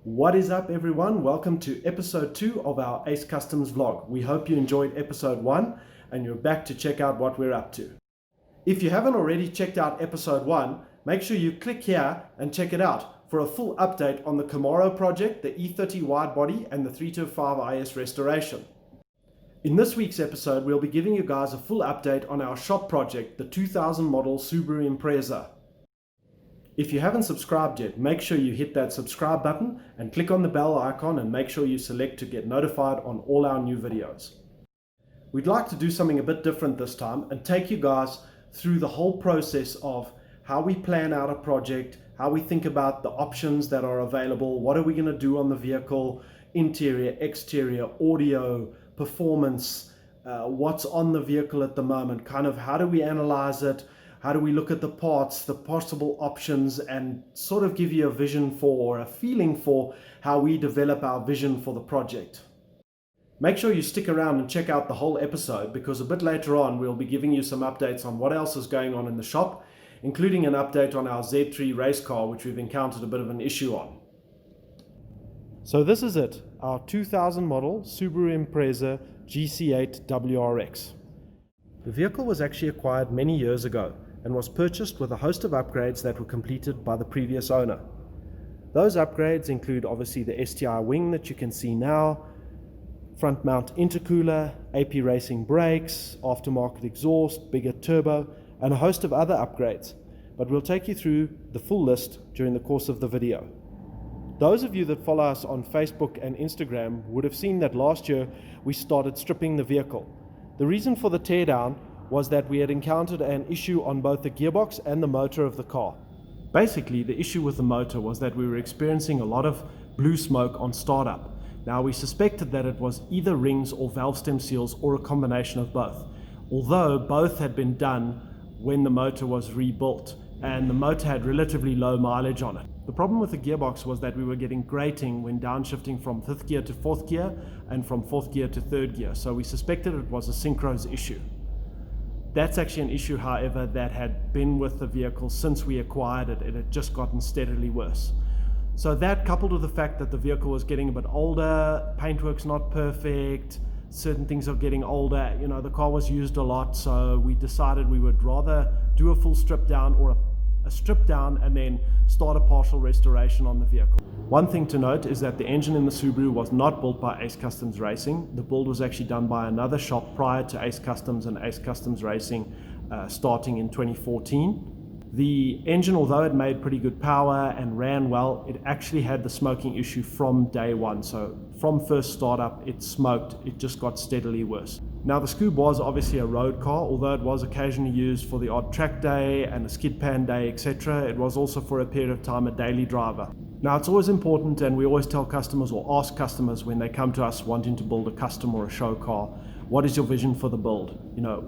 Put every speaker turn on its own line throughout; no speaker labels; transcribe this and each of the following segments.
What is up, everyone? Welcome to episode 2 of our Ace Customs vlog. We hope you enjoyed episode 1 and you're back to check out what we're up to. If you haven't already checked out episode 1, make sure you click here and check it out for a full update on the Camaro project, the E30 widebody and the 325 IS restoration. In this week's episode, we'll be giving you guys a full update on our shop project, the 2000 model Subaru Impreza. If you haven't subscribed yet, make sure you hit that subscribe button and click on the bell icon and make sure you select to get notified on all our new videos. We'd like to do something a bit different this time and take you guys through the whole process of how we plan out a project, how we think about the options that are available, what are we going to do on the vehicle, interior, exterior, audio, performance, what's on the vehicle at the moment, kind of how do we analyze it, how do we look at the parts, the possible options, and sort of give you a vision for, or a feeling for how we develop our vision for the project. Make sure you stick around and check out the whole episode, because a bit later on we'll be giving you some updates on what else is going on in the shop, including an update on our Z3 race car, which we've encountered a bit of an issue on. So this is it, our 2000 model Subaru Impreza GC8 WRX. The vehicle was actually acquired many years ago and was purchased with a host of upgrades that were completed by the previous owner. Those upgrades include obviously the STI wing that you can see now, front mount intercooler, AP racing brakes, aftermarket exhaust, bigger turbo, and a host of other upgrades, but we'll take you through the full list during the course of the video. Those of you that follow us on Facebook and Instagram would have seen that last year we started stripping the vehicle. The reason for the teardown was that we had encountered an issue on both the gearbox and the motor of the car. Basically, the issue with the motor was that we were experiencing a lot of blue smoke on startup. Now, we suspected that it was either rings or valve stem seals or a combination of both, although both had been done when the motor was rebuilt and the motor had relatively low mileage on it. The problem with the gearbox was that we were getting grating when downshifting from 5th gear to 4th gear and from 4th gear to 3rd gear, so we suspected it was a synchros issue. That's actually an issue, however, that had been with the vehicle since we acquired it. It had just gotten steadily worse. So that, coupled with the fact that the vehicle was getting a bit older, paintwork's not perfect, certain things are getting older, the car was used a lot, so we decided we would rather do a full strip down or a strip down and then start a partial restoration on the vehicle. One thing to note is that the engine in the Subaru was not built by Ace Customs Racing. The build was actually done by another shop prior to Ace Customs and Ace Customs Racing starting in 2014. The engine, although it made pretty good power and ran well, it actually had the smoking issue from day one. So from first startup, it smoked. It just got steadily worse. Now, the Scoob was obviously a road car, although it was occasionally used for the odd track day and a skid pan day, etc. It was also for a period of time a daily driver. Now, it's always important, and we always tell customers or ask customers when they come to us wanting to build a custom or a show car, what is your vision for the build?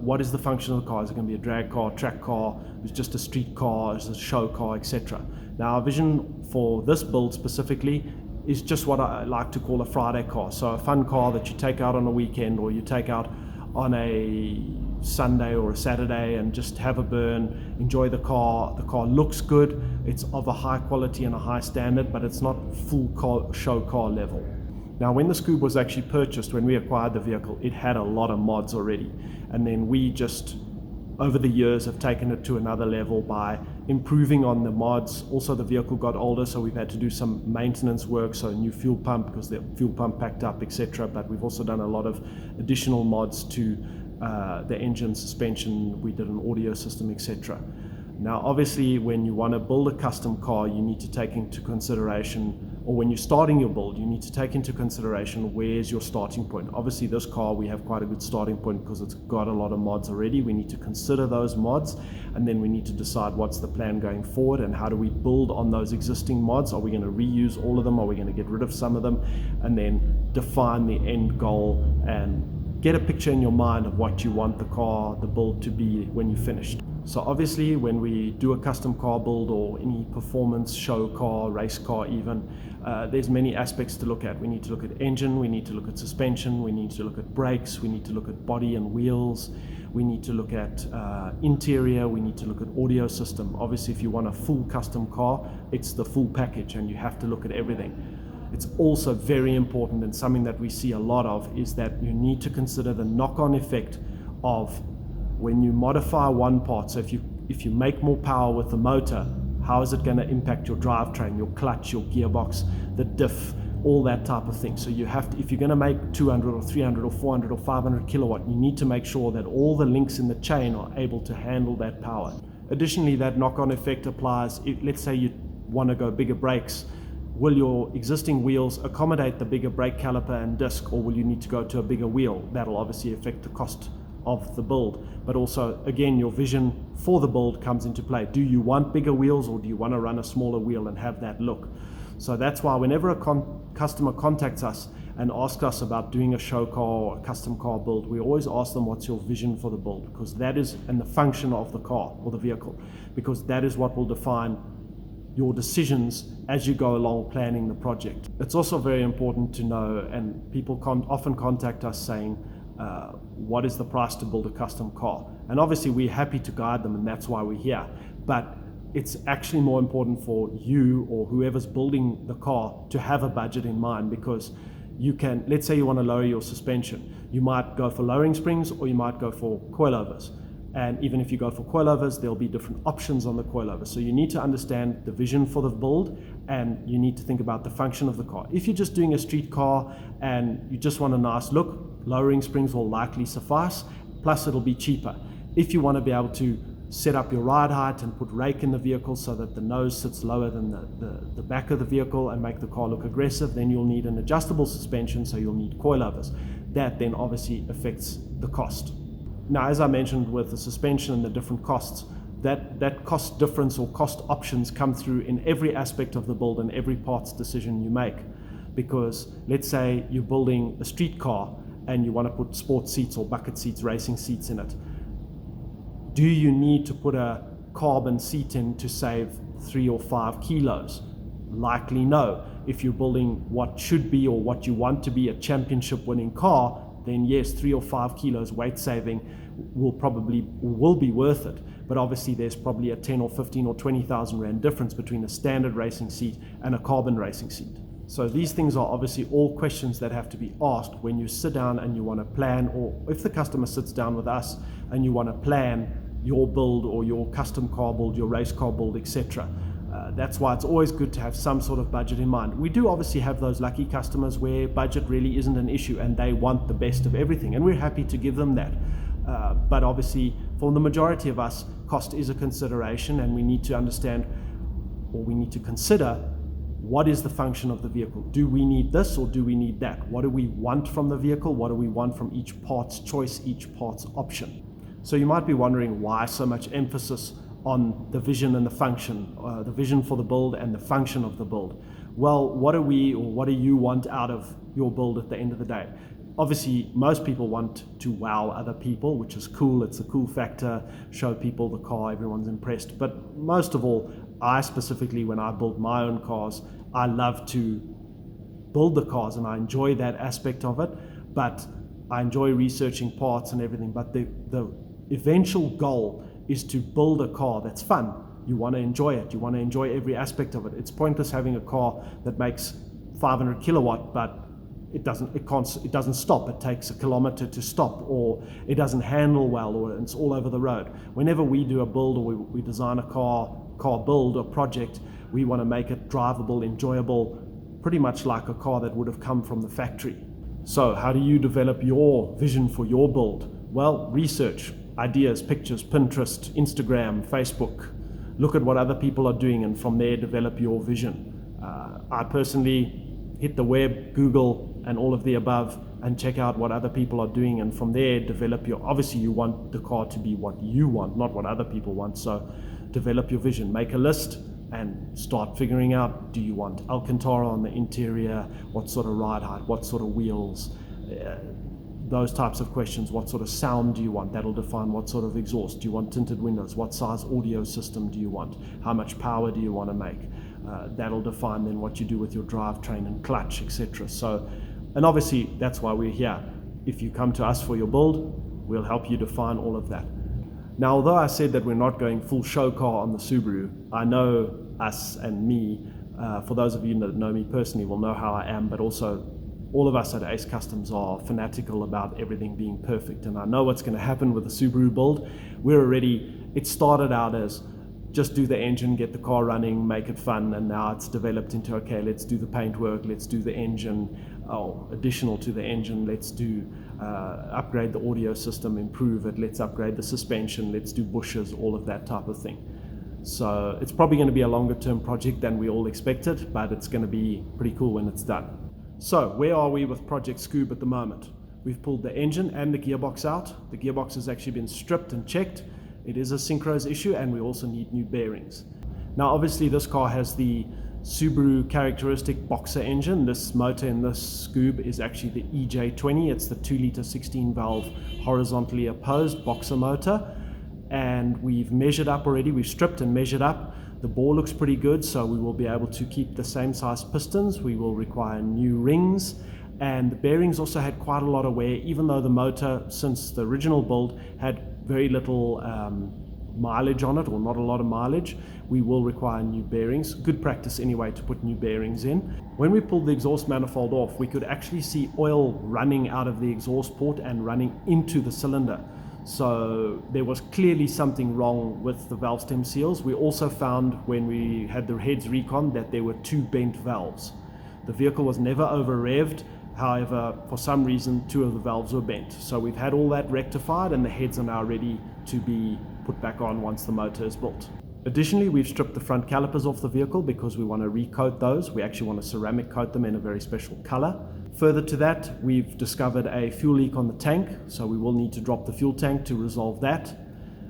What is the function of the car? Is it going to be a drag car, track car, is it just a street car, is it a show car, etc. Now, our vision for this build specifically is just what I like to call a Friday car. So a fun car that you take out on a weekend or you take out on a Sunday or a Saturday and just have a burn, enjoy the car. The car looks good, it's of a high quality and a high standard, but it's not full car, show car level. Now, when the Scoob was actually purchased, when we acquired the vehicle, it had a lot of mods already, and then we just over the years have taken it to another level by improving on the mods. Also, the vehicle got older, so we've had to do some maintenance work, so a new fuel pump because the fuel pump packed up, etc. But we've also done a lot of additional mods to the engine, suspension. We did an audio system, etc. Now, obviously, when you want to build a custom car, you need to take into consideration, or when you're starting your build, you need to take into consideration where's your starting point. Obviously, this car, we have quite a good starting point because it's got a lot of mods already. We need to consider those mods, and then we need to decide what's the plan going forward and how do we build on those existing mods. Are we going to reuse all of them? Are we going to get rid of some of them? And then define the end goal and get a picture in your mind of what you want the car, the build to be when you're finished. So obviously, when we do a custom car build or any performance show car, race car even, there's many aspects to look at. We need to look at engine, we need to look at suspension, we need to look at brakes, we need to look at body and wheels, we need to look at interior, we need to look at audio system. Obviously, if you want a full custom car, it's the full package and you have to look at everything. it's also very important, and something that we see a lot of, is that you need to consider the knock-on effect of when you modify one part. So if you make more power with the motor, how is it going to impact your drivetrain, your clutch, your gearbox, the diff, all that type of thing. So you have to, if you're going to make 200 or 300 or 400 or 500 kilowatt, you need to make sure that all the links in the chain are able to handle that power. Additionally, that knock-on effect applies if, let's say, you want to go bigger brakes. Will your existing wheels accommodate the bigger brake caliper and disc, or will you need to go to a bigger wheel? That'll obviously affect the cost of the build, but also, again, your vision for the build comes into play. Do you want bigger wheels, or do you want to run a smaller wheel and have that look? So that's why whenever a customer contacts us and asks us about doing a show car or a custom car build, we always ask them, what's your vision for the build? Because that is, and the function of the car or the vehicle, because that is what will define your decisions as you go along planning the project. It's also very important to know, and people often contact us saying, what is the price to build a custom car? And obviously we're happy to guide them, and that's why we're here. But it's actually more important for you or whoever's building the car to have a budget in mind, because you can, let's say you want to lower your suspension. You might go for lowering springs, or you might go for coilovers. And even if you go for coilovers, there'll be different options on the coilovers. So you need to understand the vision for the build, and you need to think about the function of the car. If you're just doing a street car and you just want a nice look, lowering springs will likely suffice, plus it'll be cheaper. If you want to be able to set up your ride height and put rake in the vehicle so that the nose sits lower than the back of the vehicle and make the car look aggressive, then you'll need an adjustable suspension, so you'll need coilovers. That then obviously affects the cost. Now, as I mentioned with the suspension and the different costs, that cost difference or cost options come through in every aspect of the build and every parts decision you make. Because let's say you're building a street car and you want to put sports seats or bucket seats, racing seats in it. Do you need to put a carbon seat in to save 3 or 5 kilos? Likely no. If you're building what should be or what you want to be a championship winning car, then yes, 3 or 5 kilos weight saving will be worth it. But obviously there's probably a 10 or 15 or 20,000 Rand difference between a standard racing seat and a carbon racing seat. So these things are obviously all questions that have to be asked when you sit down and you want to plan, or if the customer sits down with us and you want to plan your build or your custom car build, your race car build, etc. That's why it's always good to have some sort of budget in mind. We do obviously have those lucky customers where budget really isn't an issue and they want the best of everything, and we're happy to give them that. But obviously for the majority of us, cost is a consideration, and we need to understand, or we need to consider, what is the function of the vehicle? Do we need this or do we need that? What do we want from the vehicle? What do we want from each part's choice, each part's option? So you might be wondering why so much emphasis on the vision and the function, the vision for the build and the function of the build. Well, what do you want out of your build at the end of the day? Obviously, most people want to wow other people, which is cool. It's a cool factor, show people the car, everyone's impressed. But most of all, I specifically, when I build my own cars, I love to build the cars and I enjoy that aspect of it, but I enjoy researching parts and everything. But the eventual goal is to build a car that's fun. You want to enjoy it. You want to enjoy every aspect of it. It's pointless having a car that makes 500 kilowatt, but it doesn't stop. It takes a kilometer to stop, or it doesn't handle well, or it's all over the road. Whenever we do a build, or we design a car build or project, we want to make it drivable, enjoyable, pretty much like a car that would have come from the factory. So how do you develop your vision for your build? Well, research, ideas, pictures, Pinterest, Instagram, Facebook. Look at what other people are doing, and from there develop your vision. I personally hit the web, Google, and all of the above, and check out what other people are doing, and from there develop your, obviously you want the car to be what you want, not what other people want. So develop your vision, make a list and start figuring out, do you want Alcantara on the interior, what sort of ride height, what sort of wheels, those types of questions. What sort of sound do you want? That'll define what sort of exhaust. Do you want tinted windows? What size audio system do you want? How much power do you want to make? That'll define then what you do with your drivetrain and clutch, etc. So, and obviously that's why we're here. If you come to us for your build, we'll help you define all of that. Now, although I said that we're not going full show car on the Subaru, I know us and me, For those of you that know me personally will know how I am, but also all of us at Ace Customs are fanatical about everything being perfect, and I know what's going to happen with the Subaru build. It started out as just do the engine, get the car running, make it fun, and now it's developed into, okay, let's do the paint work, let's do the engine, additional to the engine, let's do upgrade the audio system, improve it, let's upgrade the suspension, let's do bushes, all of that type of thing. So it's probably going to be a longer term project than we all expected, but it's going to be pretty cool when it's done. So where are we with Project Scoob at the moment? We've pulled the engine and the gearbox out. The gearbox has actually been stripped and checked. It is a synchros issue, and we also need new bearings. Now obviously this car has the Subaru characteristic boxer engine. This motor in this Scoob is actually the EJ20. It's the 2-litre 16 valve horizontally opposed boxer motor, and we've measured up already. We've stripped and measured up. The bore looks pretty good, so we will be able to keep the same size pistons. We will require new rings, and the bearings also had quite a lot of wear, even though the motor, since the original build, had very little mileage on it, or not a lot of mileage. We will require new bearings. Good practice anyway to put new bearings in. When we pulled the exhaust manifold off, we could actually see oil running out of the exhaust port and running into the cylinder. So there was clearly something wrong with the valve stem seals. We also found when we had the heads recon that there were 2 bent valves. The vehicle was never over revved. However, for some reason, 2 of the valves were bent. So we've had all that rectified, and the heads are now ready to be put back on once the motor is built. Additionally, we've stripped the front calipers off the vehicle because we want to recoat those. We actually want to ceramic coat them in a very special color. Further to that, we've discovered a fuel leak on the tank, so we will need to drop the fuel tank to resolve that.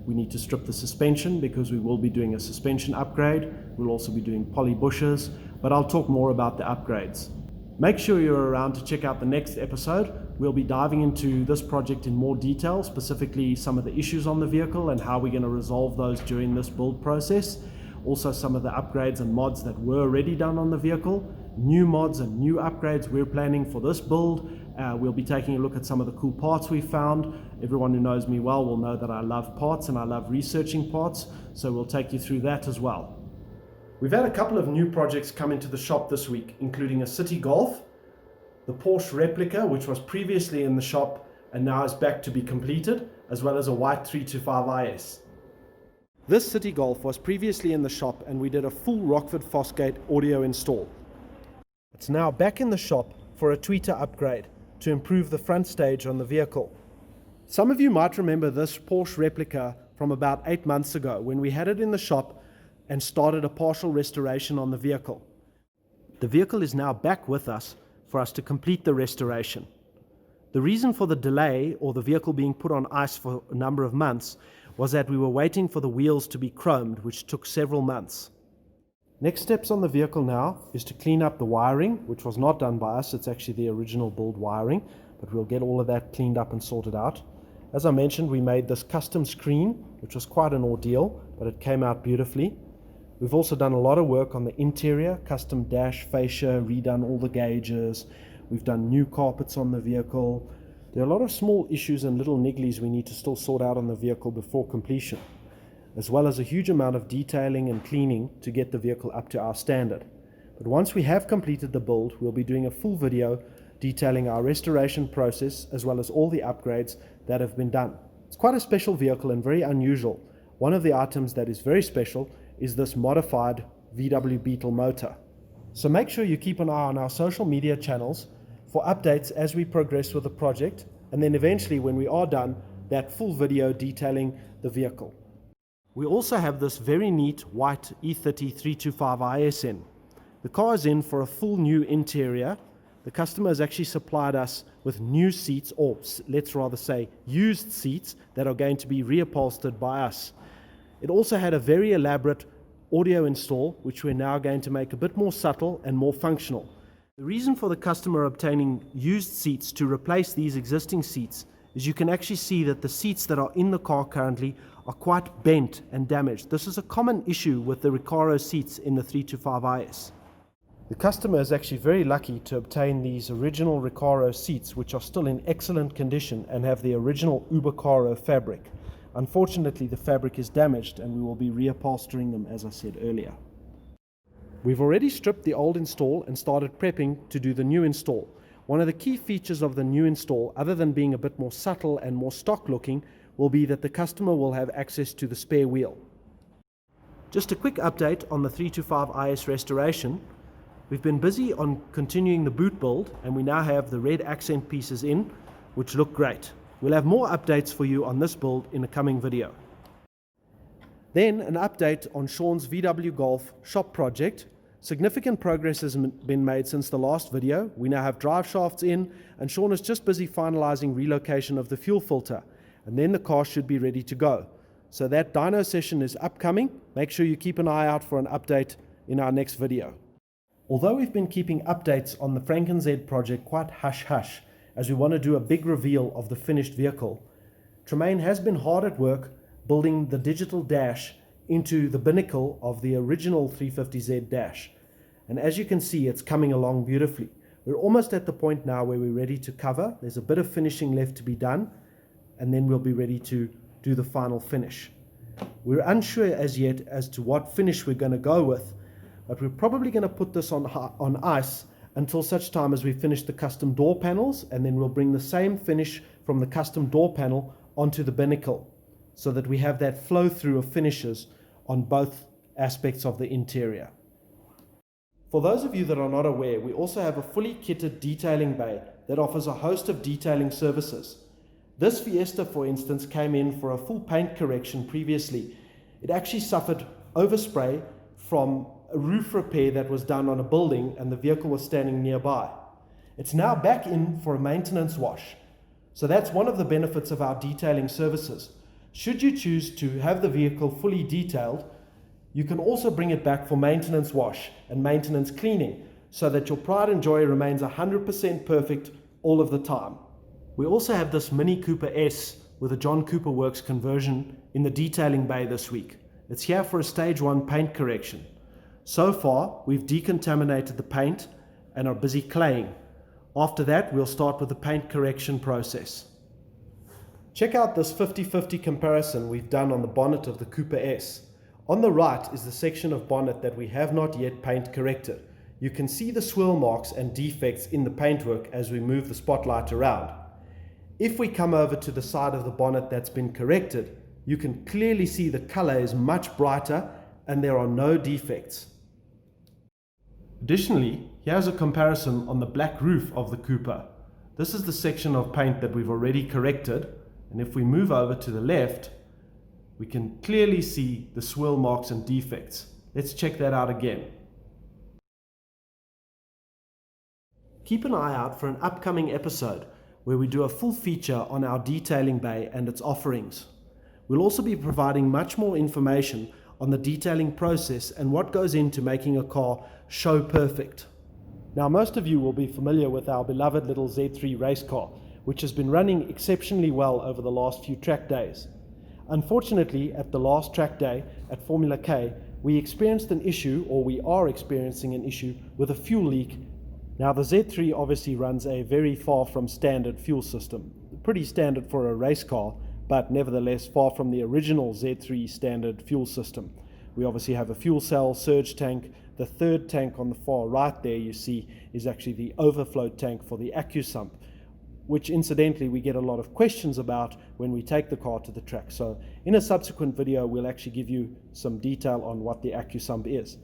We need to strip the suspension because we will be doing a suspension upgrade. We'll also be doing poly bushes, but I'll talk more about the upgrades. Make sure you're around to check out the next episode. We'll be diving into this project in more detail, specifically some of the issues on the vehicle and how we're going to resolve those during this build process. Also some of the upgrades and mods that were already done on the vehicle, new mods and new upgrades we're planning for this build. We'll be taking a look at some of the cool parts we found. Everyone who knows me well will know that I love parts and I love researching parts, so we'll take you through that as well. We've had a couple of new projects come into the shop this week, including a Citi Golf, the Porsche Replica, which was previously in the shop and now is back to be completed, as well as a white 325 IS. This Citi Golf was previously in the shop and we did a full Rockford Fosgate audio install. It's now back in the shop for a tweeter upgrade to improve the front stage on the vehicle. Some of you might remember this Porsche Replica from about 8 months ago when we had it in the shop and started a partial restoration on the vehicle. The vehicle is now back with us for us to complete the restoration. The reason for the delay, or the vehicle being put on ice for a number of months, was that we were waiting for the wheels to be chromed, which took several months. Next steps on the vehicle now is to clean up the wiring, which was not done by us. It's actually the original build wiring, but we'll get all of that cleaned up and sorted out. As I mentioned, we made this custom screen, which was quite an ordeal, but it came out beautifully. We've also done a lot of work on the interior, custom dash, fascia, redone all the gauges. We've done new carpets on the vehicle. There are a lot of small issues and little nigglies we need to still sort out on the vehicle before completion, as well as a huge amount of detailing and cleaning to get the vehicle up to our standard. But once we have completed the build, we'll be doing a full video detailing our restoration process as well as all the upgrades that have been done. It's quite a special vehicle and very unusual. One of the items that is very special is this modified VW Beetle motor. So make sure you keep an eye on our social media channels for updates as we progress with the project, and then eventually when we are done, that full video detailing the vehicle. We also have this very neat white E30 325 IS in. The car is in for a full new interior. The customer has actually supplied us with new seats, or let's rather say used seats, that are going to be reupholstered by us. It also had a very elaborate audio install, which we're now going to make a bit more subtle and more functional. The reason for the customer obtaining used seats to replace these existing seats is you can actually see that the seats that are in the car currently are quite bent and damaged. This is a common issue with the Recaro seats in the 325 IS. The customer is actually very lucky to obtain these original Recaro seats, which are still in excellent condition and have the original Ubicaro fabric. Unfortunately, the fabric is damaged and we will be reupholstering them, as I said earlier. We've already stripped the old install and started prepping to do the new install. One of the key features of the new install, other than being a bit more subtle and more stock looking, will be that the customer will have access to the spare wheel. Just a quick update on the 325 IS restoration. We've been busy on continuing the boot build, and we now have the red accent pieces in, which look great. We'll have more updates for you on this build in a coming video. Then an update on Shawn's VW Golf shop project. Significant progress has been made since the last video. We now have drive shafts in, and Shawn is just busy finalizing relocation of the fuel filter, and then the car should be ready to go. So that dyno session is upcoming. Make sure you keep an eye out for an update in our next video. Although we've been keeping updates on the Franken Z project quite hush-hush, as we want to do a big reveal of the finished vehicle, Tremaine has been hard at work building the digital dash into the binnacle of the original 350Z dash. And as you can see, it's coming along beautifully. We're almost at the point now where we're ready to cover. There's a bit of finishing left to be done, and then we'll be ready to do the final finish. We're unsure as yet as to what finish we're going to go with, but we're probably going to put this on ice until such time as we finish the custom door panels, and then we'll bring the same finish from the custom door panel onto the binnacle, so that we have that flow through of finishes on both aspects of the interior. For those of you that are not aware, we also have a fully kitted detailing bay that offers a host of detailing services. This Fiesta, for instance, came in for a full paint correction previously. It actually suffered overspray from a roof repair that was done on a building, and the vehicle was standing nearby. It's now back in for a maintenance wash. So that's one of the benefits of our detailing services. Should you choose to have the vehicle fully detailed, you can also bring it back for maintenance wash and maintenance cleaning, so that your pride and joy remains 100% perfect all of the time. We also have this Mini Cooper S with a John Cooper Works conversion in the detailing bay this week. It's here for a stage 1 paint correction. So far, we've decontaminated the paint and are busy claying. After that, we'll start with the paint correction process. Check out this 50-50 comparison we've done on the bonnet of the Cooper S. On the right is the section of bonnet that we have not yet paint corrected. You can see the swirl marks and defects in the paintwork as we move the spotlight around. If we come over to the side of the bonnet that's been corrected, you can clearly see the color is much brighter and there are no defects. Additionally, here's a comparison on the black roof of the Cooper. This is the section of paint that we've already corrected, and if we move over to the left, we can clearly see the swirl marks and defects. Let's check that out again. Keep an eye out for an upcoming episode where we do a full feature on our detailing bay and its offerings. We'll also be providing much more information on the detailing process and what goes into making a car show perfect. Now, most of you will be familiar with our beloved little Z3 race car, which has been running exceptionally well over the last few track days. Unfortunately, at the last track day at Formula K, we experienced an issue, or we are experiencing an issue, with a fuel leak. Now, the Z3 obviously runs a very far from standard fuel system. Pretty standard for a race car, but nevertheless far from the original Z3 standard fuel system. We obviously have a fuel cell, surge tank. The third tank on the far right there you see is actually the overflow tank for the AccuSump, which incidentally we get a lot of questions about when we take the car to the track. So in a subsequent video, we'll actually give you some detail on what the AccuSump is.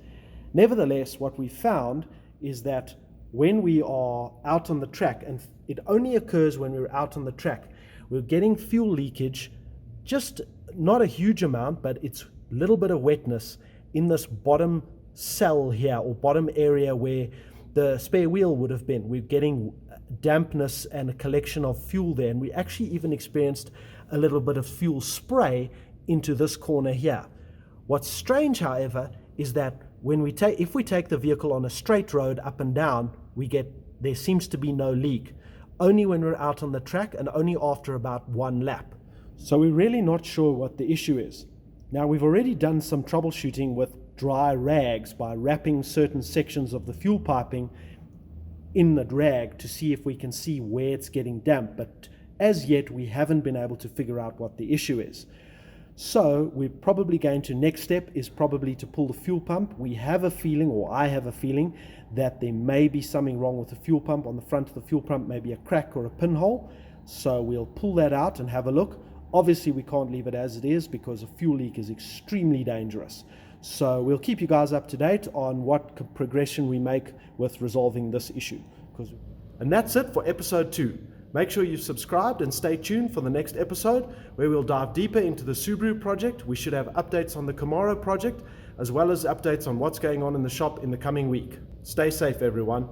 Nevertheless, what we found is that when we are out on the track, and it only occurs when we're out on the track, we're getting fuel leakage, just not a huge amount, but it's a little bit of wetness in this bottom cell here, or bottom area where the spare wheel would have been. We're getting dampness and a collection of fuel there, and we actually even experienced a little bit of fuel spray into this corner here. What's strange, however, is that if we take the vehicle on a straight road up and down, there seems to be no leak. Only when we're out on the track, and only after about one lap. So we're really not sure what the issue is. Now, we've already done some troubleshooting with dry rags by wrapping certain sections of the fuel piping in the rag to see if we can see where it's getting damp, but as yet we haven't been able to figure out what the issue is. So we're probably going to, next step is probably to pull the fuel pump. We have a feeling, or I have a feeling, that there may be something wrong with the fuel pump. On the front of the fuel pump, maybe a crack or a pinhole. So we'll pull that out and have a look. Obviously we can't leave it as it is because a fuel leak is extremely dangerous. So we'll keep you guys up to date on what progression we make with resolving this issue. And that's it for episode 2. Make sure you've subscribed and stay tuned for the next episode where we'll dive deeper into the Subaru project. We should have updates on the Camaro project as well as updates on what's going on in the shop in the coming week. Stay safe, everyone.